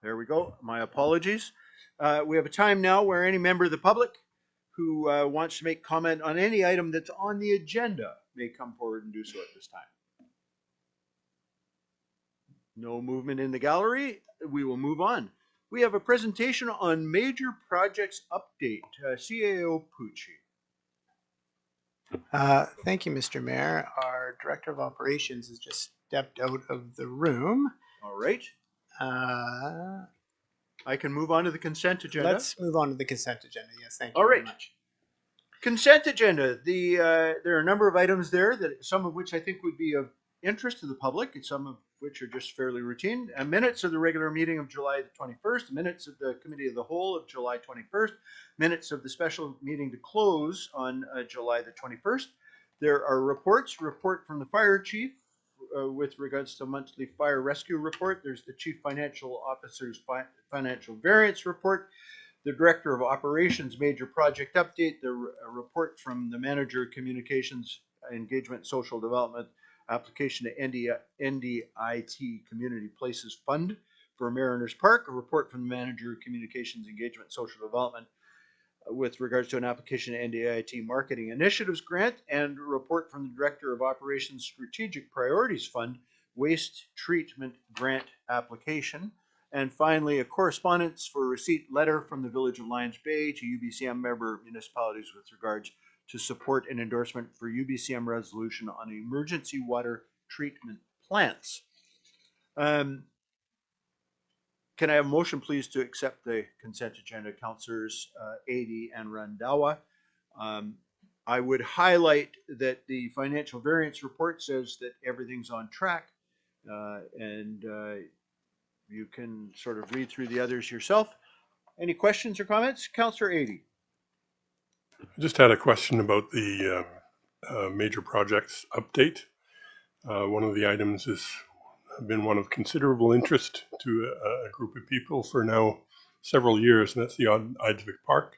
There we go. My apologies. We have a time now where any member of the public who wants to make comment on any item that's on the agenda may come forward and do so at this time. No movement in the gallery. We will move on. We have a presentation on major projects update. CAO Pucci. Thank you, Mr. Mayor. Our Director of Operations has just stepped out of the room. All right. I can move on to the consent agenda. Let's move on to the consent agenda. Yes, thank you All very right. much. Consent agenda. There are a number of items there that some of which I think would be of interest to the public, and some of which are just fairly routine. Minutes of the regular meeting of July the 21st, minutes of the Committee of the Whole of July 21st, minutes of the special meeting to close on July the 21st. There are reports, report from the fire chief with regards to monthly fire rescue report. There's the chief financial officer's financial variance report, the Director of Operations major project update, the report from the Manager of Communications, Engagement, Social Development, application to NDIT Community Places Fund for Mariners Park, a report from the Manager of Communications, Engagement, Social Development with regards to an application to NDIT Marketing Initiatives Grant, and a report from the Director of Operations Strategic Priorities Fund Waste Treatment Grant application. And finally, a correspondence for receipt letter from the Village of Lions Bay to UBCM member municipalities with regards to support and endorsement for UBCM resolution on emergency water treatment plants. Can I have a motion, please, to accept the consent agenda, Councillors Adey and Randhawa? I would highlight that the financial variance report says that everything's on track, and you can sort of read through the others yourself. Any questions or comments? Councillor Adey. I just had a question about the major projects update. One of the items has been one of considerable interest to a group of people for now several years, and that's the Eidesvik Park.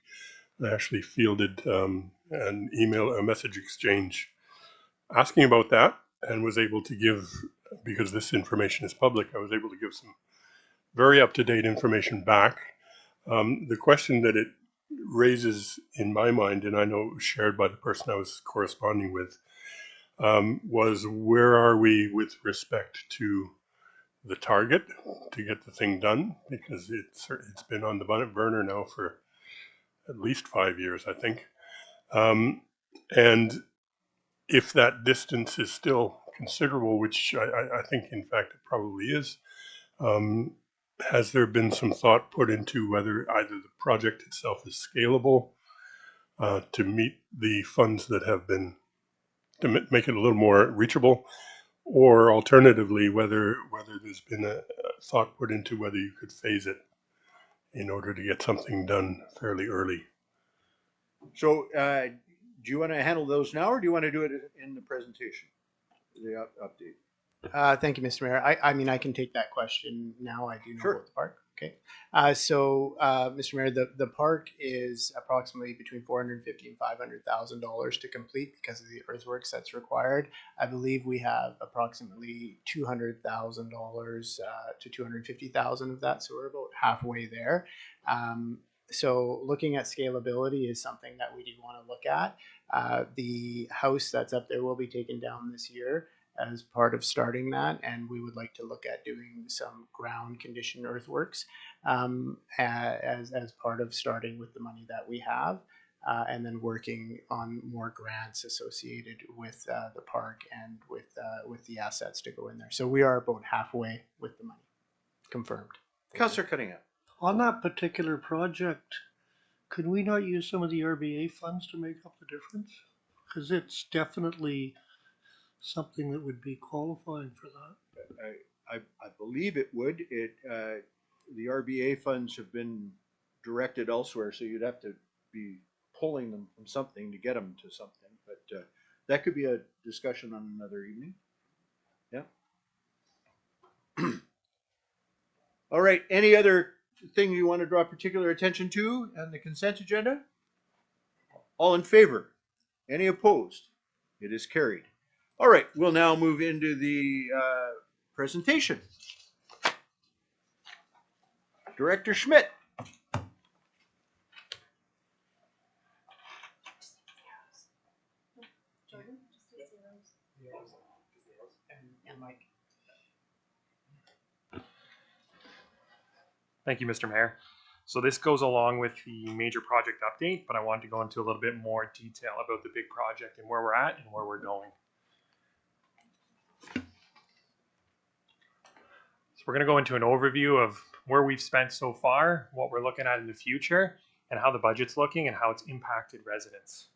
I actually fielded an email, a message exchange asking about that, and was able to give, because this information is public, I was able to give some very up-to-date information back. The question that it raises in my mind, and I know it was shared by the person I was corresponding with, was where are we with respect to the target to get the thing done? Because it's been on the burner now for at least 5 years, I think. And if that distance is still considerable, which I think in fact it probably is, has there been some thought put into whether either the project itself is scalable to meet the funds that have been, to make it a little more reachable, or alternatively, whether there's been a thought put into whether you could phase it in order to get something done fairly early? So do you want to handle those now, or do you want to do it in the presentation, the update? Thank you, Mr. Mayor. I mean, I can take that question now. I do know Sure. about the park. Okay. Mr. Mayor, the park is approximately between $450,000 and $500,000 to complete because of the earthworks that's required. I believe we have approximately $200,000 to $250,000 of that, so we're about halfway there. So looking at scalability is something that we do want to look at. The house that's up there will be taken down this year as part of starting that, and we would like to look at doing some ground condition earthworks as part of starting with the money that we have, and then working on more grants associated with the park and with the assets to go in there. So we are about halfway with the money confirmed. Councillor Cunningham. On that particular project, could we not use some of the RBA funds to make up the difference? Because it's definitely something that would be qualifying for that. I believe it would. The RBA funds have been directed elsewhere, so you'd have to be pulling them from something to get them to something. But that could be a discussion on another evening. Yeah. All right. Any other thing you want to draw particular attention to on the consent agenda? All in favor? Any opposed? It is carried. All right, we'll now move into the presentation. Director Schmidt. Thank you, Mr. Mayor. So this goes along with the major project update, but I wanted to go into a little bit more detail about the big project and where we're at and where we're going. So we're going to go into an overview of where we've spent so far, what we're looking at in the future, and how the budget's looking and how it's impacted residents.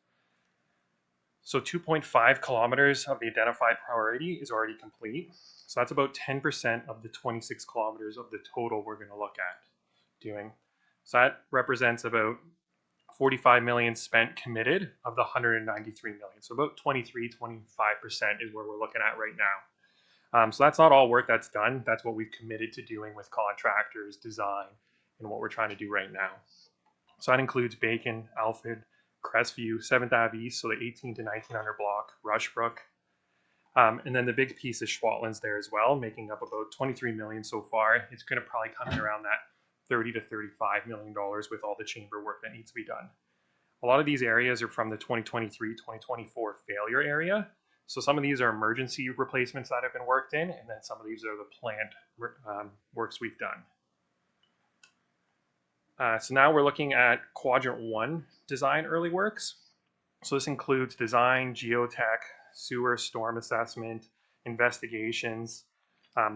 So 2.5 kilometers of the identified priority is already complete. So that's about 10% of the 26 kilometers of the total we're going to look at doing. So that represents about 45 million spent committed of the 193 million. So about 23, 25% is where we're looking at right now. So that's not all work that's done. That's what we've committed to doing with contractors, design, and what we're trying to do right now. So that includes Bacon, Alfred, Crestview, 7th Ave East, so the 18 to 1900 block, Rushbrook. And then the big piece is Schwatlands there as well, making up about 23 million so far. It's going to probably come in around that 30 to 35 million dollars with all the chamber work that needs to be done. A lot of these areas are from the 2023-2024 failure area. So some of these are emergency replacements that have been worked in, and then some of these are the planned works we've done. So now we're looking at quadrant 1 design early works. So this includes design, geotech, sewer storm assessment, investigations,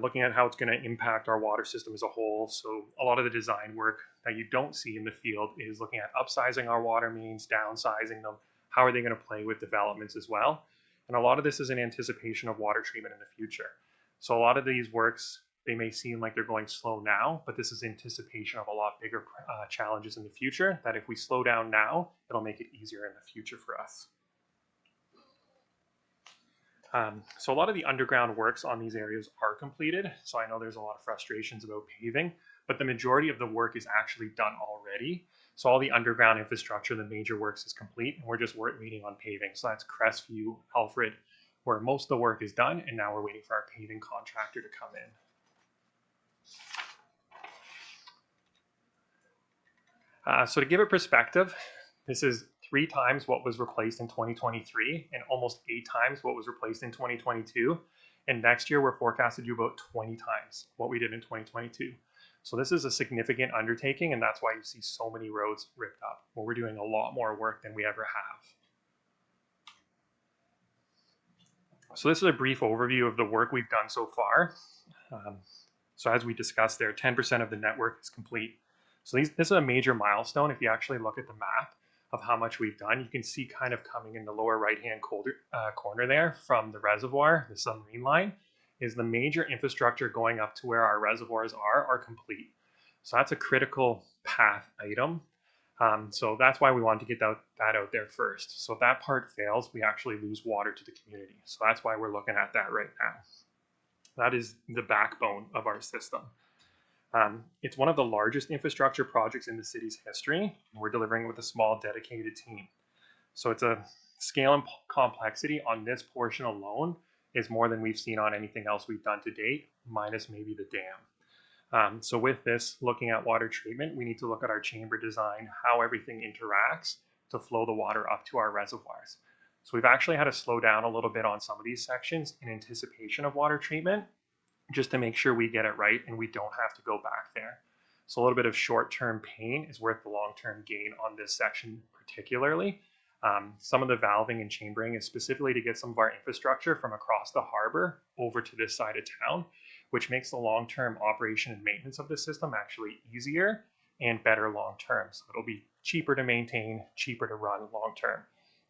looking at how it's going to impact our water system as a whole. So a lot of the design work that you don't see in the field is looking at upsizing our water mains, downsizing them. How are they going to play with developments as well? And a lot of this is in anticipation of water treatment in the future. So a lot of these works, they may seem like they're going slow now, but this is anticipation of a lot bigger challenges in the future, that if we slow down now, it'll make it easier in the future for us. So a lot of the underground works on these areas are completed. So I know there's a lot of frustrations about paving, but the majority of the work is actually done already. So all the underground infrastructure, the major works is complete, and we're just waiting on paving. So that's Crestview, Alfred, where most of the work is done, and now we're waiting for our paving contractor to come in. So to give it perspective, this is 3 times what was replaced in 2023 and almost 8 times what was replaced in 2022. And next year, we're forecast to do about 20 times what we did in 2022. So this is a significant undertaking, and that's why you see so many roads ripped up. Well, we're doing a lot more work than we ever have. So this is a brief overview of the work we've done so far. So as we discussed there, 10% of the network is complete. So this is a major milestone. If you actually look at the map of how much we've done, you can see kind of coming in the lower right-hand corner there from the reservoir, the submarine line, is the major infrastructure going up to where our reservoirs are complete. So that's a critical path item. So that's why we wanted to get that out there first. So if that part fails, we actually lose water to the community. So that's why we're looking at that right now. That is the backbone of our system. It's one of the largest infrastructure projects in the city's history, and we're delivering with a small dedicated team. So it's a scale and complexity on this portion alone is more than we've seen on anything else we've done to date, minus maybe the dam. So with this, looking at water treatment, we need to look at our chamber design, how everything interacts to flow the water up to our reservoirs. So we've actually had to slow down a little bit on some of these sections in anticipation of water treatment, just to make sure we get it right and we don't have to go back there. So a little bit of short-term pain is worth the long-term gain on this section particularly. Some of the valving and chambering is specifically to get some of our infrastructure from across the harbor over to this side of town, which makes the long-term operation and maintenance of the system actually easier and better long-term. So it'll be cheaper to maintain, cheaper to run long-term.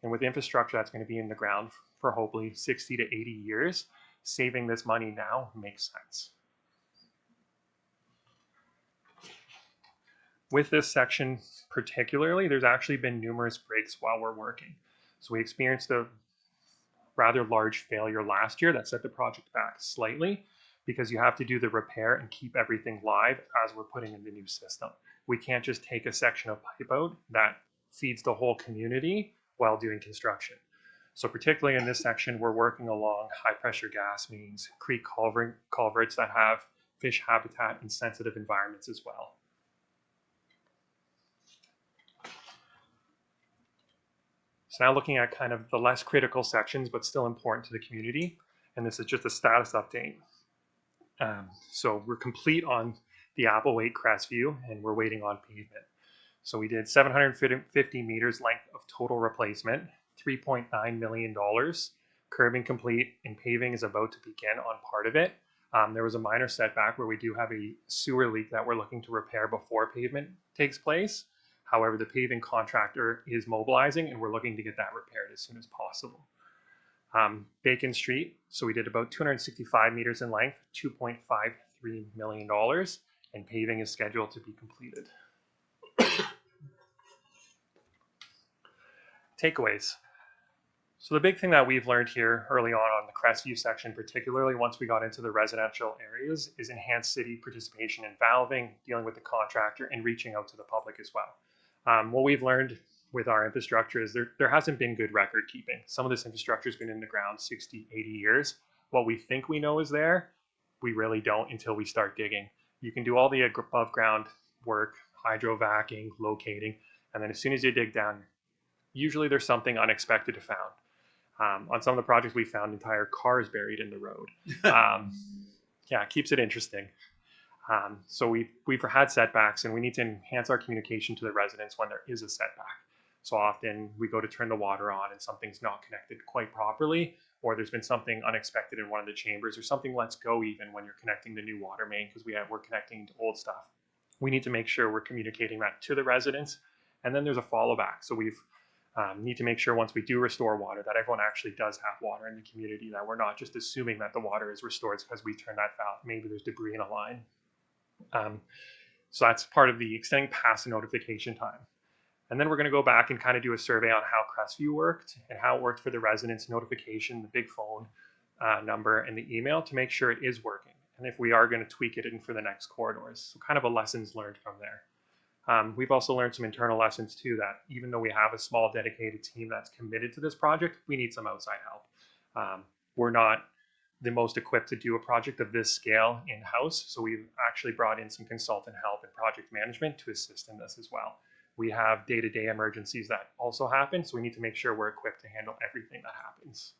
And with infrastructure that's going to be in the ground for hopefully 60 to 80 years, saving this money now makes sense. With this section particularly, there's actually been numerous breaks while we're working. So we experienced a rather large failure last year that set the project back slightly because you have to do the repair and keep everything live as we're putting in the new system. We can't just take a section of pipe out that feeds the whole community while doing construction. So particularly in this section, we're working along high pressure gas mains, creek culverts that have fish habitat in sensitive environments as well. So now looking at kind of the less critical sections, but still important to the community. And this is just a status update. So we're complete on the Appleweight Crestview, and we're waiting on pavement. So we did 750 meters length of total replacement, $3.9 million. Curbing complete, and paving is about to begin on part of it. There was a minor setback where we do have a sewer leak that we're looking to repair before pavement takes place. However, the paving contractor is mobilizing, and we're looking to get that repaired as soon as possible. Bacon Street, so we did about 265 meters in length, $2.53 million, and paving is scheduled to be completed. Takeaways. So the big thing that we've learned here early on the Crestview section, particularly once we got into the residential areas, is enhanced city participation in valving, dealing with the contractor, and reaching out to the public as well. What we've learned with our infrastructure is there hasn't been good record keeping. Some of this infrastructure has been in the ground 60, 80 years. What we think we know is there, we really don't until we start digging. You can do all the above ground work, hydrovacing, locating, and then as soon as you dig down, usually there's something unexpected to found. On some of the projects, we found entire cars buried in the road. Yeah, it keeps it interesting. So we've had setbacks, and we need to enhance our communication to the residents when there is a setback. So often we go to turn the water on and something's not connected quite properly, or there's been something unexpected in one of the chambers, or something lets go even when you're connecting the new water main because we're connecting to old stuff. We need to make sure we're communicating that to the residents, and then there's a follow back. So we've need to make sure once we do restore water that everyone actually does have water in the community, that we're not just assuming that the water is restored because we turn that valve. Maybe there's debris in a line. So that's part of the extending past the notification time. And then we're going to go back and kind of do a survey on how Crestview worked and how it worked for the residents' notification, the big phone number, and the email to make sure it is working. And if we are going to tweak it in for the next corridors. So kind of a lessons learned from there. We've also learned some internal lessons too, that even though we have a small dedicated team that's committed to this project, we need some outside help. We're not the most equipped to do a project of this scale in-house, so we've actually brought in some consultant help and project management to assist in this as well. We have day-to-day emergencies that also happen, so we need to make sure we're equipped to handle everything that happens.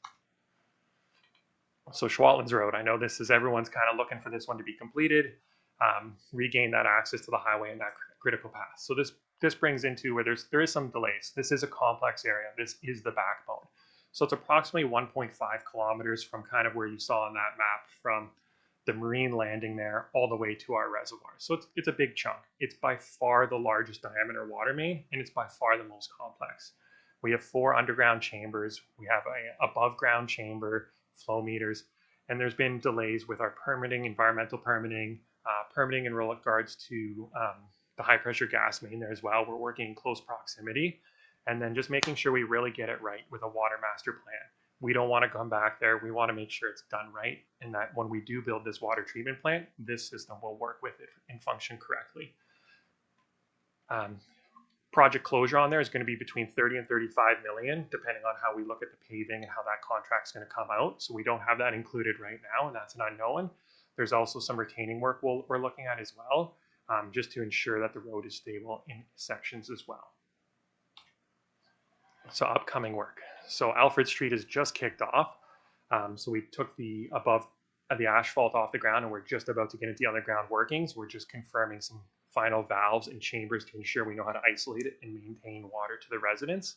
So Schwatlands Road, I know this is everyone's kind of looking for this one to be completed, regain that access to the highway and that critical path. So this brings into where there is some delays. This is a complex area. This is the backbone. So it's approximately 1.5 kilometers from kind of where you saw on that map, from the marine landing there all the way to our reservoir. So it's a big chunk. It's by far the largest diameter water main, and it's by far the most complex. We have 4 underground chambers. We have a above ground chamber, flow meters, and there's been delays with our permitting, environmental permitting, permitting in regards to the high pressure gas main there as well. We're working in close proximity, and then just making sure we really get it right with a water master plan. We don't want to come back there. We want to make sure it's done right, and that when we do build this water treatment plant, this system will work with it and function correctly. Project closure on there is going to be between 30 and 35 million, depending on how we look at the paving and how that contract's going to come out. So we don't have that included right now, and that's an unknown. There's also some retaining work we're looking at as well, just to ensure that the road is stable in sections as well. So upcoming work. So Alfred Street has just kicked off. So we took the asphalt off the ground, and we're just about to get into the underground workings. We're just confirming some final valves and chambers to ensure we know how to isolate it and maintain water to the residents.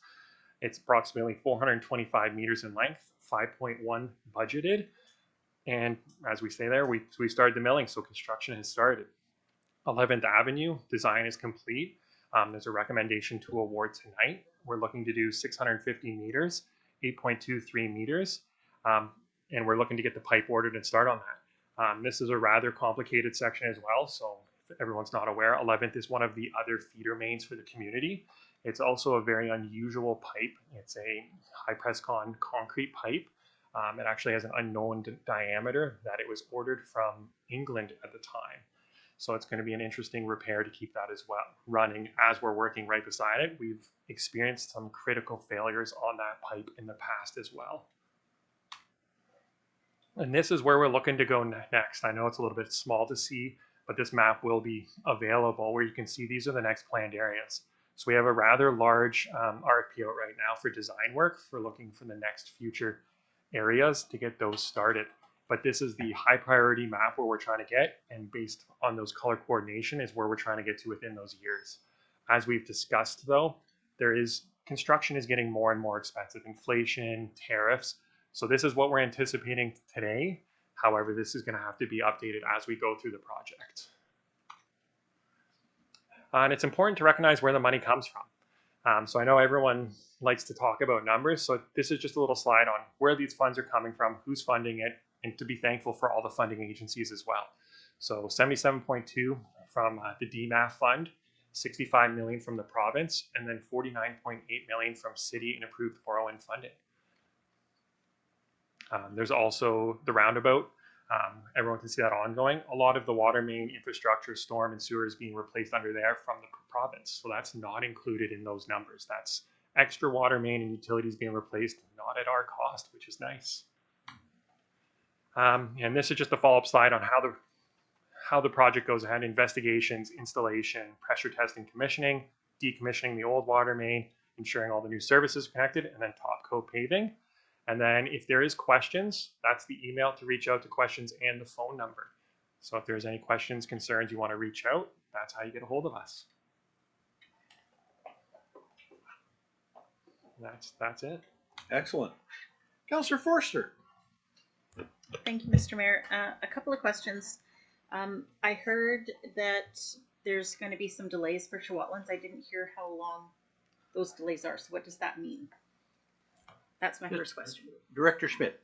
It's approximately 425 meters in length, 5.1 budgeted. And as we say there, we started the milling, so construction has started. 11th Avenue design is complete. There's a recommendation to award tonight. We're looking to do 650 meters, 8.23 meters, and we're looking to get the pipe ordered and start on that. This is a rather complicated section as well, so if everyone's not aware, 11th is one of the other feeder mains for the community. It's also a very unusual pipe. It's a high press concrete pipe. It actually has an unknown diameter that it was ordered from England at the time. So it's going to be an interesting repair to keep that as well running as we're working right beside it. We've experienced some critical failures on that pipe in the past as well. And this is where we're looking to go next. I know it's a little bit small to see, but this map will be available where you can see these are the next planned areas. So we have a rather large RFP out right now for design work for looking for the next future areas to get those started. But this is the high priority map where we're trying to get, and based on those color coordination is where we're trying to get to within those years. As we've discussed though, construction is getting more and more expensive, inflation, tariffs. So this is what we're anticipating today. However, this is going to have to be updated as we go through the project. And it's important to recognize where the money comes from. So I know everyone likes to talk about numbers. So this is just a little slide on where these funds are coming from, who's funding it, and to be thankful for all the funding agencies as well. So 77.2 from the DMAF fund, 65 million from the province, and then 49.8 million from city and approved borrow-in funding. There's also the roundabout. Everyone can see that ongoing. A lot of the water main infrastructure, storm and sewer is being replaced under there from the province. So that's not included in those numbers. That's extra water main and utilities being replaced, not at our cost, which is nice. And this is just a follow-up slide on how the project goes ahead: investigations, installation, pressure testing, commissioning, decommissioning the old water main, ensuring all the new services are connected, and then top coat paving. And then if there is questions, that's the email to reach out to questions and the phone number. So if there's any questions, concerns, you want to reach out, that's how you get a hold of us. That's it. Excellent. Councillor Forster. Thank you, Mr. Mayor. A couple of questions. I heard that there's going to be some delays for Shawotlands. I didn't hear how long those delays are. So what does that mean? That's my first question. Director Schmidt.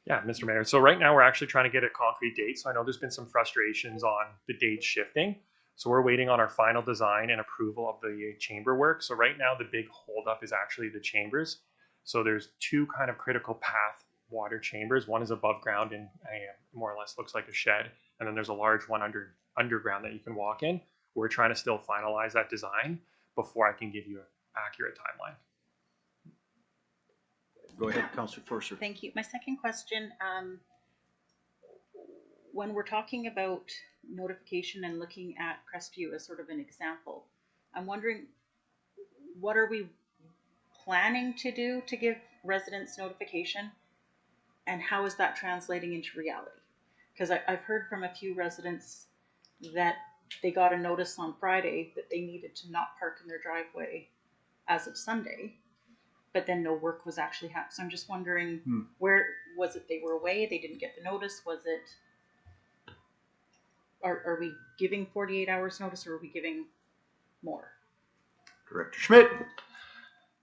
Yeah, Mr. Mayor. So right now we're actually trying to get a concrete date. So I know there's been some frustrations on the date shifting. So we're waiting on our final design and approval of the chamber work. So right now the big holdup is actually the chambers. So there's two kind of critical path water chambers. One is above ground and more or less looks like a shed. And then there's a large one underground that you can walk in. We're trying to still finalize that design before I can give you an accurate timeline. Go ahead, Councillor Forster. Thank you. My second question, when we're talking about notification and looking at Crestview as sort of an example, I'm wondering, what are we planning to do to give residents notification, and how is that translating into reality? Because I've heard from a few residents that they got a notice on Friday that they needed to not park in their driveway as of Sunday, but then no work was actually happening. So I'm just wondering, where was it they were away, they didn't get the notice? Was it, are we giving 48 hours notice, or are we giving more? Director Schmidt.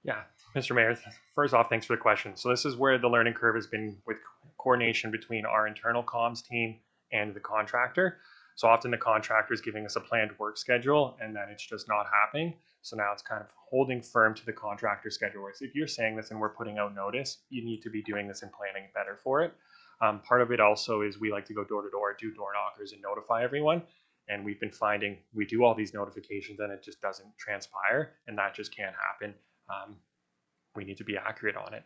Yeah, Mr. Mayor, first off, thanks for the question. So this is where the learning curve has been with coordination between our internal comms team and the contractor. So often the contractor is giving us a planned work schedule and then it's just not happening. So now it's kind of holding firm to the contractor schedule. Whereas if you're saying this and we're putting out notice, you need to be doing this and planning better for it. Part of it also is we like to go door to door, do door knockers and notify everyone. And we've been finding we do all these notifications and it just doesn't transpire, and that just can't happen. We need to be accurate on it.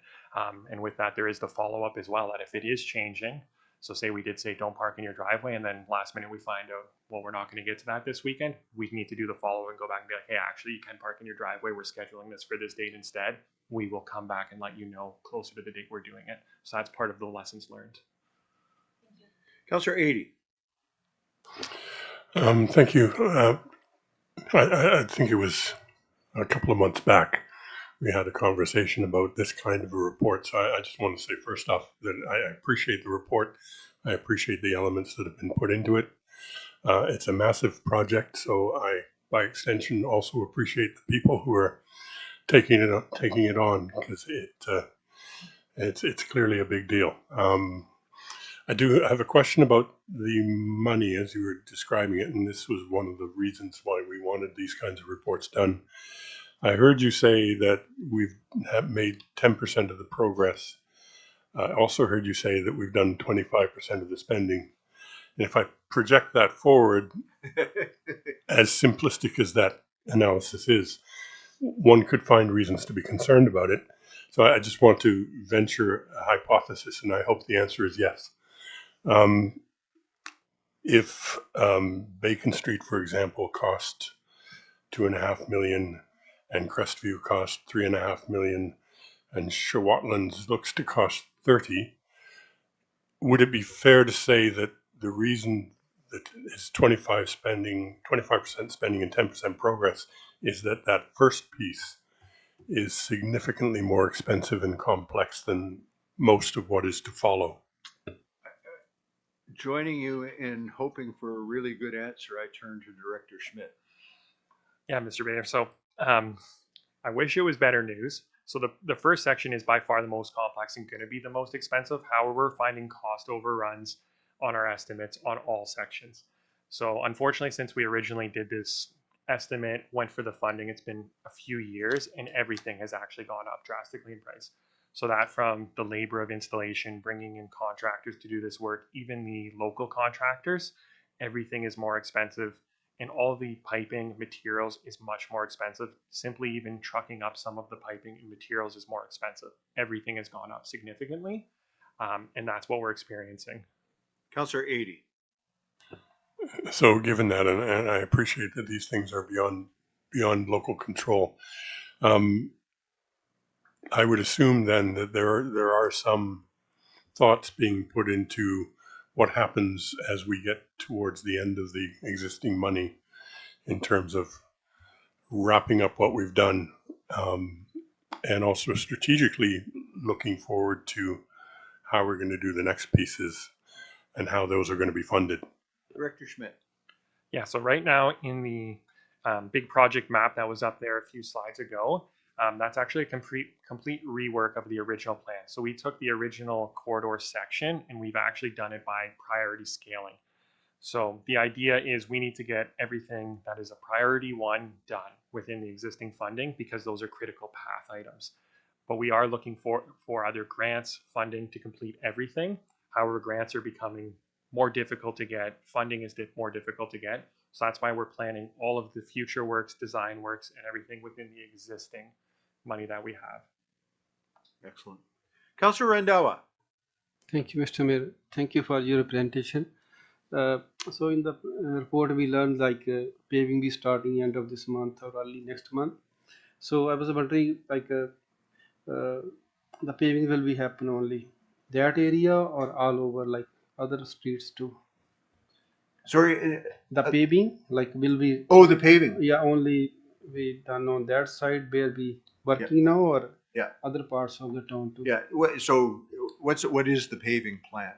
And with that, there is the follow-up as well, that if it is changing, so say we did say don't park in your driveway, and then last minute we find out, well, we're not going to get to that this weekend, we need to do the follow-up and go back and be like, hey, actually you can park in your driveway, we're scheduling this for this date instead. We will come back and let you know closer to the date we're doing it. So that's part of the lessons learned. Councillor Adey. Thank you. I think it was a couple of months back we had a conversation about this kind of a report. So I just want to say first off that I appreciate the report. I appreciate the elements that have been put into it. It's a massive project, so I, by extension, also appreciate the people who are taking it on, because it's clearly a big deal. I do have a question about the money as you were describing it, and this was one of the reasons why we wanted these kinds of reports done. I heard you say that we've made 10% of the progress. I also heard you say that we've done 25% of the spending. And if I project that forward, as simplistic as that analysis is, one could find reasons to be concerned about it. So I just want to venture a hypothesis, and I hope the answer is yes. If Bacon Street, for example, cost $2.5 million, and Crestview cost 3.5 million, and Shawatlands looks to cost 30. Would it be fair to say that the reason that is 25% spending and 10% progress is that that first piece is significantly more expensive and complex than most of what is to follow? Joining you in hoping for a really good answer, I turn to Director Schmidt. Yeah, Mr. Mayor. So I wish it was better news. So the first section is by far the most complex and going to be the most expensive. However, we're finding cost overruns on our estimates on all sections. So unfortunately, since we originally did this estimate, went for the funding, it's been a few years and everything has actually gone up drastically in price. So that from the labor of installation, bringing in contractors to do this work, even the local contractors, everything is more expensive. And all the piping materials is much more expensive. Simply even trucking up some of the piping and materials is more expensive. Everything has gone up significantly, and that's what we're experiencing. Councillor Adey. So given that, and I appreciate that these things are beyond local control, I would assume then that there are some thoughts being put into what happens as we get towards the end of the existing money in terms of wrapping up what we've done, and also strategically looking forward to how we're going to do the next pieces and how those are going to be funded. Director Schmidt. Yeah, so right now in the big project map that was up there a few slides ago, that's actually a complete rework of the original plan. So we took the original corridor section and we've actually done it by priority scaling. So the idea is we need to get everything that is a priority one done within the existing funding because those are critical path items. But we are looking for other grants funding to complete everything. However, grants are becoming more difficult to get. Funding is more difficult to get. So that's why we're planning all of the future works, design works, and everything within the existing money that we have. Excellent. Councillor Randawa. Thank you, Mr. Mayor. Thank you for your presentation. So in the report we learned like paving be starting end of this month or early next month. So I was wondering like the paving will be happen only that area or all over like other streets too? Sorry. The paving like will be Oh, the paving. yeah only we done on that side where we working now or Yeah. other parts of the town too? Yeah. So what is the paving plan?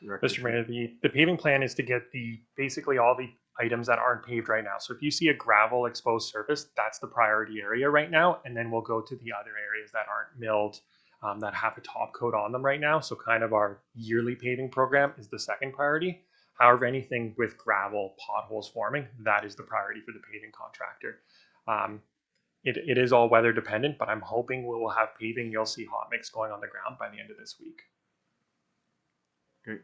Director Mr. Mayor, the paving plan is to get basically all the items that aren't paved right now. So if you see a gravel exposed surface, that's the priority area right now. And then we'll go to the other areas that aren't milled, that have a top coat on them right now. So kind of our yearly paving program is the second priority. However, anything with gravel potholes forming, that is the priority for the paving contractor. It is all weather dependent, but I'm hoping we will have paving. You'll see hot mix going on the ground by the end of this week. Great.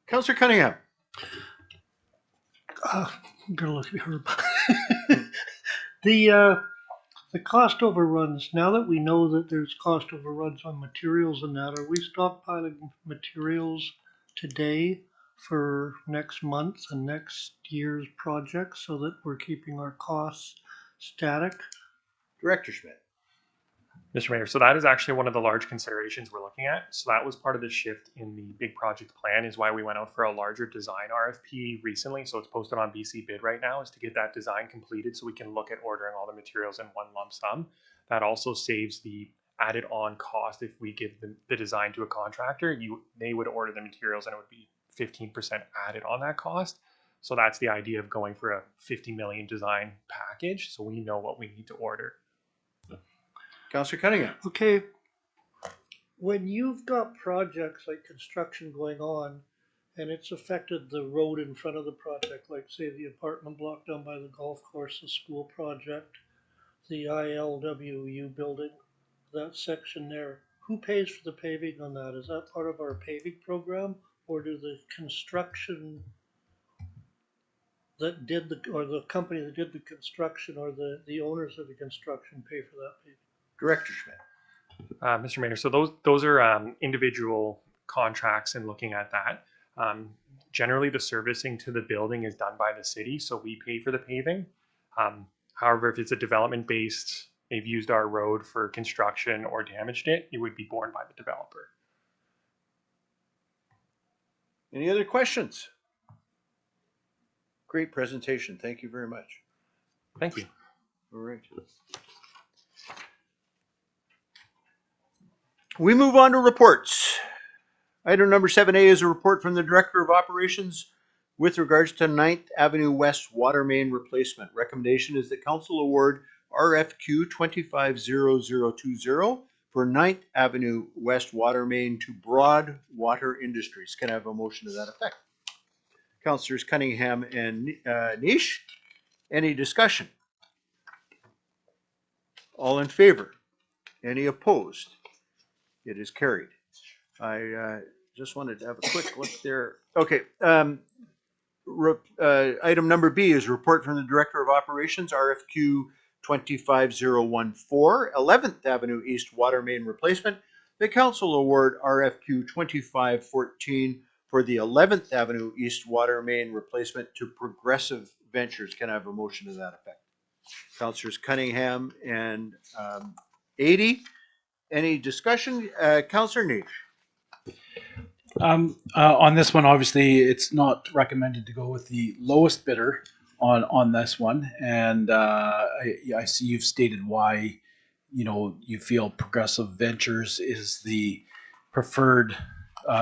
Councillor Cunningham. I'm gonna look at her. The cost overruns. Now that we know that there's cost overruns on materials and that, are we stockpiling materials today for next month and next year's projects so that we're keeping our costs static? Director Schmidt. Mr. Mayor, so that is actually one of the large considerations we're looking at. So that was part of the shift in the big project plan is why we went out for a larger design RFP recently. So it's posted on BC Bid right now, is to get that design completed so we can look at ordering all the materials in one lump sum. That also saves the added on cost. If we give the design to a contractor, they would order the materials and it would be 15% added on that cost. So that's the idea of going for a 50 million design package. So we know what we need to order. Councillor Cunningham. Okay, when you've got projects like construction going on and it's affected the road in front of the project, like say the apartment block down by the golf course, the school project, the ILWU building, that section there, who pays for the paving on that? Is that part of our paving program, or do the construction that did the company that did the construction or the owners of the construction pay for that paving? Director Schmidt. Mr. Mayor, so those are individual contracts and looking at that. Generally, the servicing to the building is done by the city, so we pay for the paving. However, if it's a development-based they've used our road for construction or damaged it, it would be borne by the developer. Any other questions? Great presentation. Thank you very much. Thank you. All right. We move on to reports. Item number 7A is a report from the Director of Operations with regards to 9th Avenue West water main replacement. Recommendation is that council award RFQ 250020 for 9th Avenue West water main to Broad Water Industries. Can I have a motion to that effect? Councillors Cunningham and Nish, any discussion? All in favor? Any opposed? It is carried. I just wanted to have a quick look there. Okay. Item number B is report from the Director of Operations, RFQ 25014, 11th Avenue East water main replacement. The council award RFQ 2514 for the 11th Avenue East water main replacement to Progressive Ventures. Can I have a motion to that effect? Councillors Cunningham and 80. Any discussion? Councillor Nish. On this one, obviously, it's not recommended to go with the lowest bidder on this one, and I see you've stated why. You feel Progressive Ventures is the preferred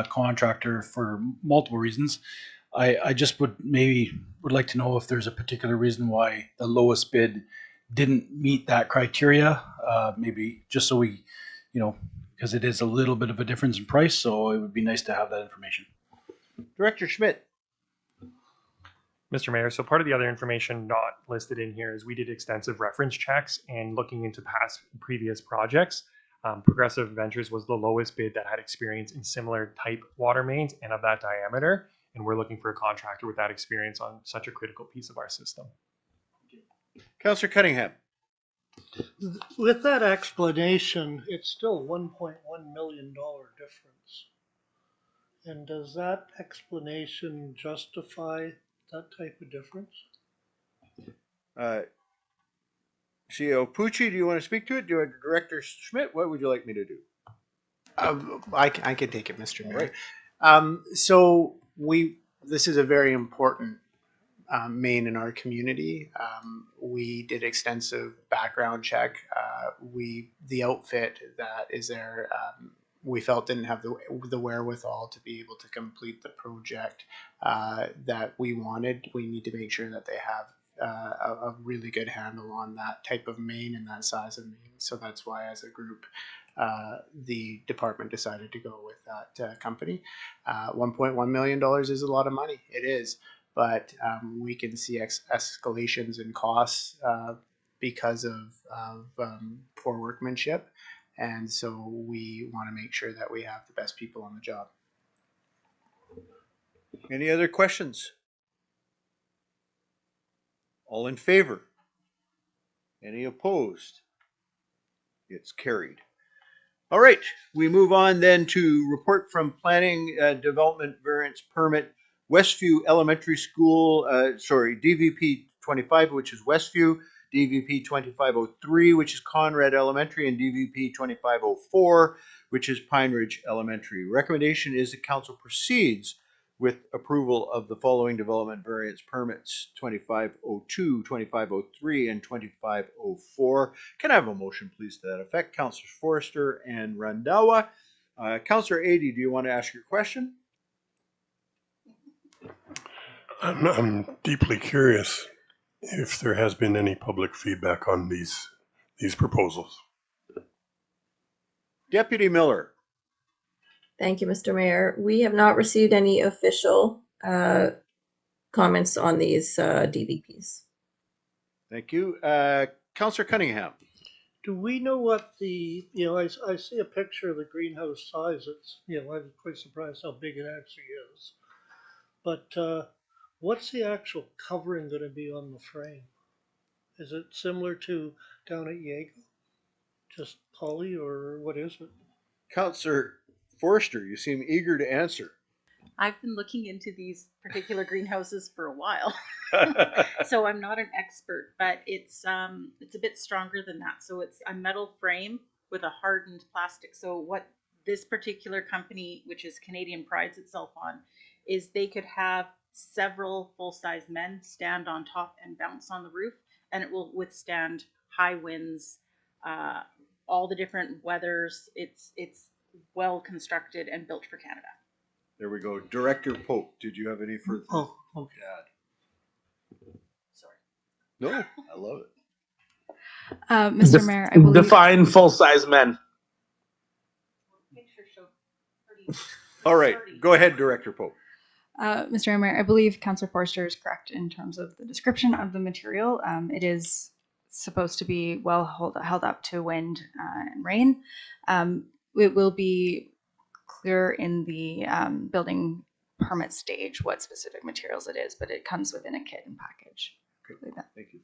contractor for multiple reasons. I just would like to know if there's a particular reason why the lowest bid didn't meet that criteria. Maybe just so we, because it is a little bit of a difference in price, so it would be nice to have that information. Director Schmidt. Mr. Mayor, so part of the other information not listed in here is we did extensive reference checks and looking into previous projects. Progressive Ventures was the lowest bid that had experience in similar type water mains and of that diameter. And we're looking for a contractor with that experience on such a critical piece of our system. Councillor Cunningham. With that explanation, it's still $1.1 million difference. And does that explanation justify that type of difference? CEO Pucci, do you want to speak to it? Director Schmidt, what would you like me to do? I can take it, Mr. Mayor. So this is a very important main in our community. We did extensive background check. The outfit that is there, we felt didn't have the wherewithal to be able to complete the project that we wanted. We need to make sure that they have a really good handle on that type of main and that size of main. So that's why, as a group, the department decided to go with that company. $1.1 million is a lot of money. It is. But we can see escalations in costs because of poor workmanship. And so we want to make sure that we have the best people on the job. Any other questions? All in favor? Any opposed? It's carried. All right, we move on then to report from Planning Development Variance Permit Westview Elementary School, DVP 25, which is Westview, DVP 2503, which is Conrad Elementary, and DVP 2504, which is Pine Ridge Elementary. Recommendation is that council proceeds with approval of the following development variance permits: 2502, 2503, and 2504. Can I have a motion, please, to that effect? Councilors Forrester and Randawa. Councilor Ady, do you want to ask your question? I'm deeply curious if there has been any public feedback on these proposals. Deputy Miller. Thank you, Mr. Mayor. We have not received any official comments on these DVPs. Thank you. Councillor Cunningham. Do we know what I see a picture of the greenhouse size. It's, I was quite surprised how big it actually is. But what's the actual covering going to be on the frame? Is it similar to down at Yago? Just poly, or what is it? Councillor Forrester, you seem eager to answer. I've been looking into these particular greenhouses for a while, so I'm not an expert, but it's a bit stronger than that. So it's a metal frame with a hardened plastic. So what this particular company, which is Canadian, prides itself on, is they could have several full-size men stand on top and bounce on the roof, and it will withstand high winds, all the different weathers. It's well constructed and built for Canada. There we go. Director Pope, did you have any further? Oh, okay. Sorry. No, I love it. Mr. Mayor, I believe Define full-size men. Picture showed pretty All right, sturdy. go ahead, Director Pope. Mr. Mayor, I believe Councillor Forster is correct in terms of the description of the material. It is supposed to be well held up to wind and rain. It will be clear in the building permit stage what specific materials it is, but it comes within a kit and package. Okay, thank you.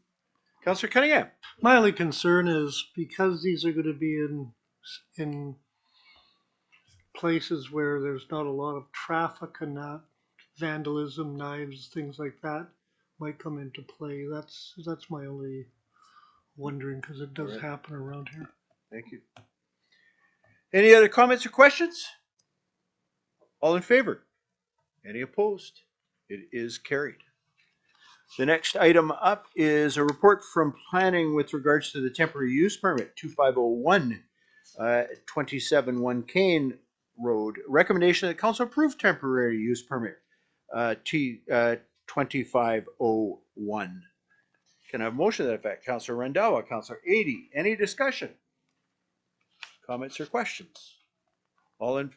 Councillor Cunningham. My only concern is because these are going to be in places where there's not a lot of traffic and that, vandalism, knives, things like that might come into play. That's my only wondering, because it does happen around here. Thank you. Any other comments or questions? All in favor? Any opposed? It is carried. The next item up is a report from planning with regards to the temporary use permit 2501 271 Kane Road. Recommendation that council approve temporary use permit T 2501. Can I have a motion to that effect? Councillor Randhawa, Councillor Adey. Any discussion? Comments or questions? All in,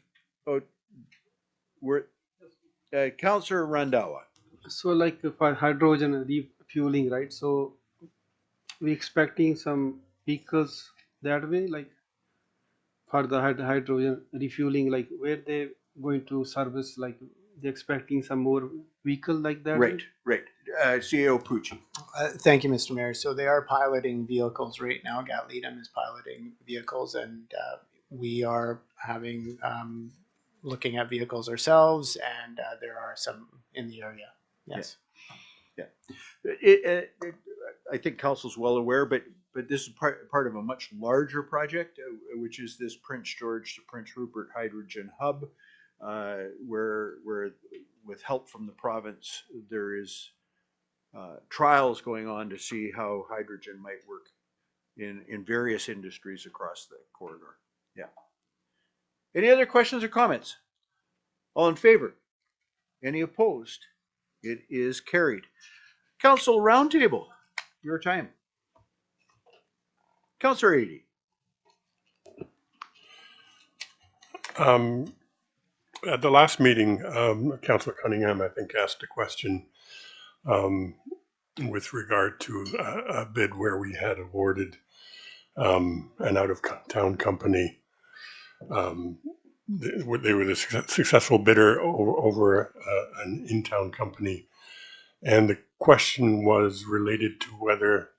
Councillor Randhawa. So like for hydrogen refueling, right? So we expecting some vehicles that way, like for the hydrogen refueling, like where they going to service, like they expecting some more vehicle like that? Right, right. CEO Pucci. Thank you, Mr. Mayor. So they are piloting vehicles right now. Gatleadam is piloting vehicles, and we are having looking at vehicles ourselves, and there are some in the area. Yes. Yeah. I think council's well aware, but this is part of a much larger project, which is this Prince George to Prince Rupert hydrogen hub, where with help from the province, there is trials going on to see how hydrogen might work in various industries across the corridor. Yeah. Any other questions or comments? All in favor? Any opposed? It is carried. Council roundtable, your time. Councillor Adey. At the last meeting, Councillor Cunningham, I think, asked a question with regard to a bid where we had awarded an out-of-town company. They were the successful bidder over an in-town company. And the question was related to whether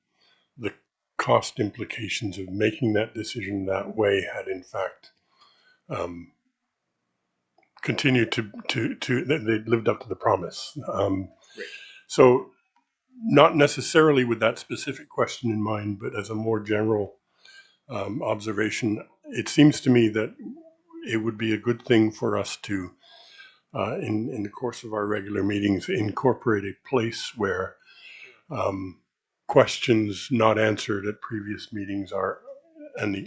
the cost implications of making that decision that way had in fact continued to they lived up to the promise. So not necessarily with that specific question in mind, but as a more general observation, it seems to me that it would be a good thing for us to, in the course of our regular meetings, incorporate a place where questions not answered at previous meetings are, and the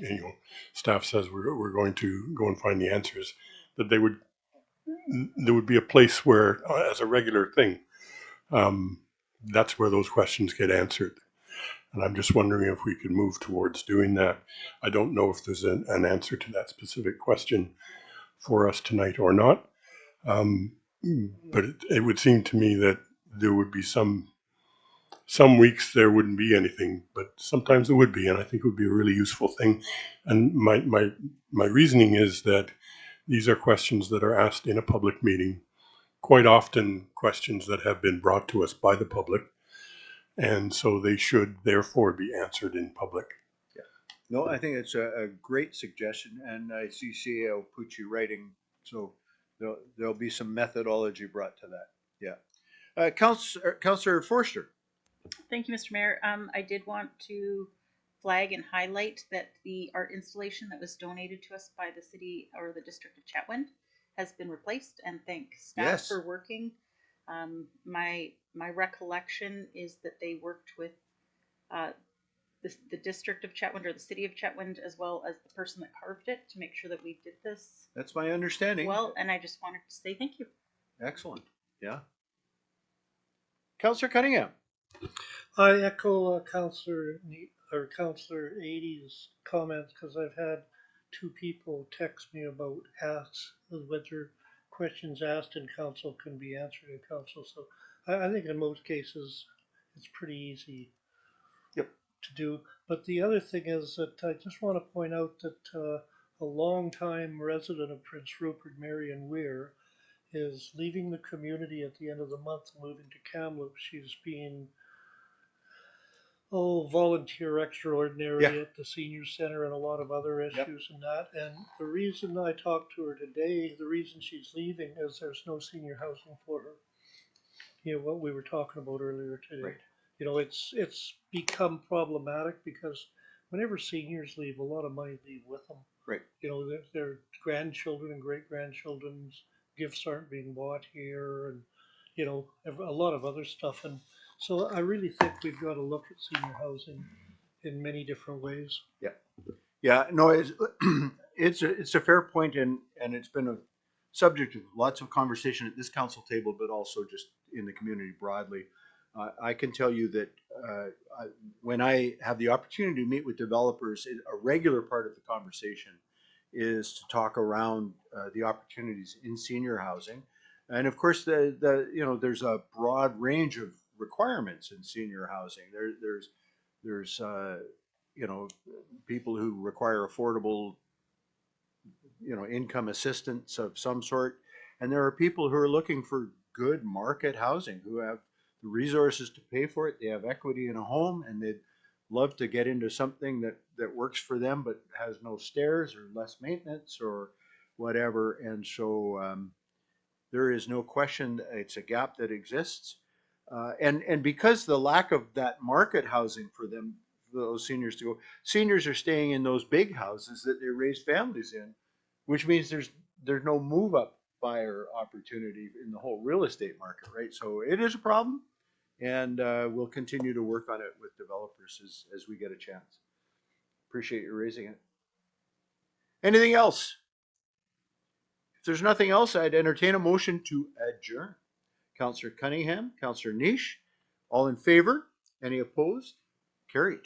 staff says we're going to go and find the answers, that there would be a place where, as a regular thing, that's where those questions get answered. And I'm just wondering if we could move towards doing that. I don't know if there's an answer to that specific question for us tonight or not. But it would seem to me that there would be some weeks there wouldn't be anything, but sometimes there would be, and I think it would be a really useful thing. And my reasoning is that these are questions that are asked in a public meeting, quite often questions that have been brought to us by the public, and so they should therefore be answered in public. Yeah. No, I think it's a great suggestion, and I see CAO Pucci writing, so There'll be some methodology brought to that. Yeah. Councillor Forster. Thank you, Mr. Mayor. I did want to flag and highlight that the art installation that was donated to us by the city or the district of Chetwynd has been replaced, and thank staff Yes. for working. My recollection is that they worked with the district of Chetwynd or the city of Chetwynd, as well as the person that carved it, to make sure that we did this That's my understanding. well. And I just wanted to say thank you. Excellent. Yeah. Councillor Cunningham. I echo Councillor 80's comments, because I've had two people text me about whether questions asked in council can be answered in council. So I think in most cases it's pretty easy to do. But the other thing is that I just want to point out that a longtime resident of Prince Rupert, Marion Weir, is leaving the community at the end of the month, moving to Kamloops. She's been volunteer extraordinary at the senior center and a lot of other issues and that. And the reason I talked to her today, the reason she's leaving is there's no senior housing for her. You know, what we were talking about earlier today. Right. You know, it's become problematic because whenever seniors leave, a lot of money leave with them. Right. You know, their grandchildren and great-grandchildren's gifts aren't being bought here, and, you know, a lot of other stuff. And so I really think we've got to look at senior housing in many different ways. Yeah, no, it's a fair point, and it's been a subject of lots of conversation at this council table, but also just in the community broadly. I can tell you that when I have the opportunity to meet with developers, a regular part of the conversation is to talk around the opportunities in senior housing, and of course there's a broad range of requirements in senior housing. There's people who require affordable income assistance of some sort, and there are people who are looking for good market housing, who have the resources to pay for it. They have equity in a home, and they'd love to get into something that works for them but has no stairs or less maintenance or whatever. And so there is no question it's a gap that exists. And because the lack of that market housing for them, those seniors to go, seniors are staying in those big houses that they raise families in, which means there's no move up buyer opportunity in the whole real estate market, right? So it is a problem, and we'll continue to work on it with developers as we get a chance. Appreciate you raising it. Anything else? If there's nothing else, I'd entertain a motion to adjourn. Councillor Cunningham, Councillor Niche, all in favor? Any opposed? Carried.